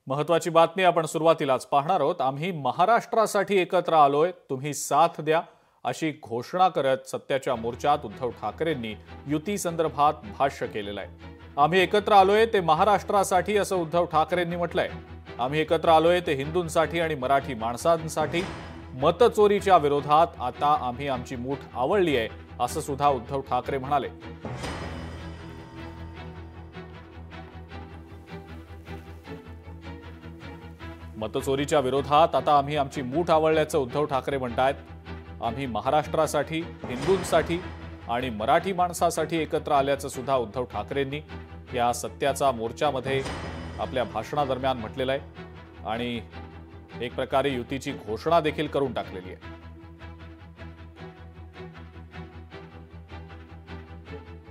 महत्वाची बातमी आपण सुरुवातीलाच पाहणार आहोत। आम्ही महाराष्ट्रासाठी एकत्र आलोय, तुम्ही साथ द्या अशी घोषणा करत सत्याच्या मोर्चात उद्धव ठाकरेंनी युती संदर्भात भाष्य केलेलं आहे। आम्ही एकत्र आलोय ते महाराष्ट्रासाठी असं उद्धव ठाकरेंनी म्हटलंय। आम्ही एकत्र आलोय ते हिंदूंसाठी आणि मराठी माणसांसाठी। मतचोरीच्या विरोधात आता आम्ही आमची मूठ आवळली आहे असं सुद्धा उद्धव ठाकरे म्हणाले। मतचोरीच्या विरोधात आता आम्ही आमची मूठ आवळल्याचं उद्धव ठाकरे म्हणतायत। आम्ही महाराष्ट्रासाठी, हिंदूंसाठी आणि मराठी माणसासाठी एकत्र आल्याचं सुद्धा उद्धव ठाकरेंनी या सत्याचा मोर्चामध्ये आपल्या भाषणादरम्यान म्हटलेलं आहे आणि एक प्रकारे युतीची घोषणा देखील करून टाकलेली आहे।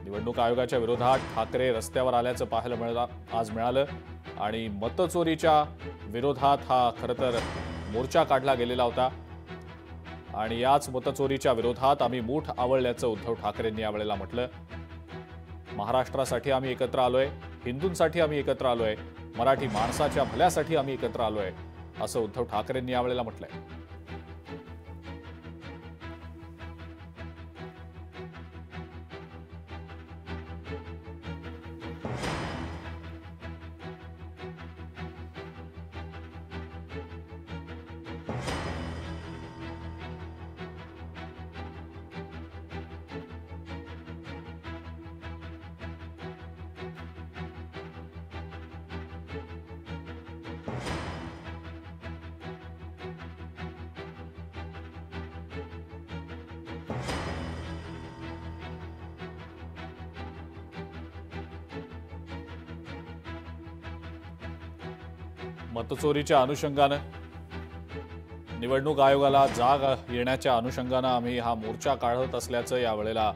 निवडणूक आयोगाच्या विरोधात ठाकरे रस्त्यावर आल्याचं पाहायला आज मिळालं आणि मतचोरीच्या विरोधात हा खरं तर मोर्चा काढला गेलेला होता आणि याच मतचोरीच्या विरोधात आम्ही मूठ आवळल्याचं उद्धव ठाकरेंनी यावेळेला म्हटलं। महाराष्ट्रासाठी आम्ही एकत्र आलोय, हिंदूंसाठी आम्ही एकत्र आलोय, मराठी माणसाच्या भल्यासाठी आम्ही एकत्र आलोय असं उद्धव ठाकरेंनी यावेळेला म्हटलंय। मतचोरीच्या अनुषंगाने निवडणूक आयोगाला जाग येण्याच्या अनुषंगाने आम्ही हा मोर्चा काढत असल्याचं यावेळेला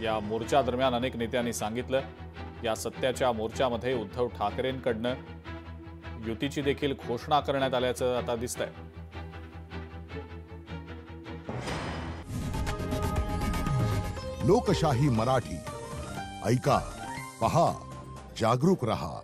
या मोर्चा दरम्यान अनेक नेत्यांनी सांगितलं। या सत्याच्या मोर्चामध्ये उद्धव ठाकरेंकडनं युतीची देखील घोषणा करण्यात आल्याचं आता दिसतंय। लोकशाही मराठी ऐका, पहा, जागरूक रहा।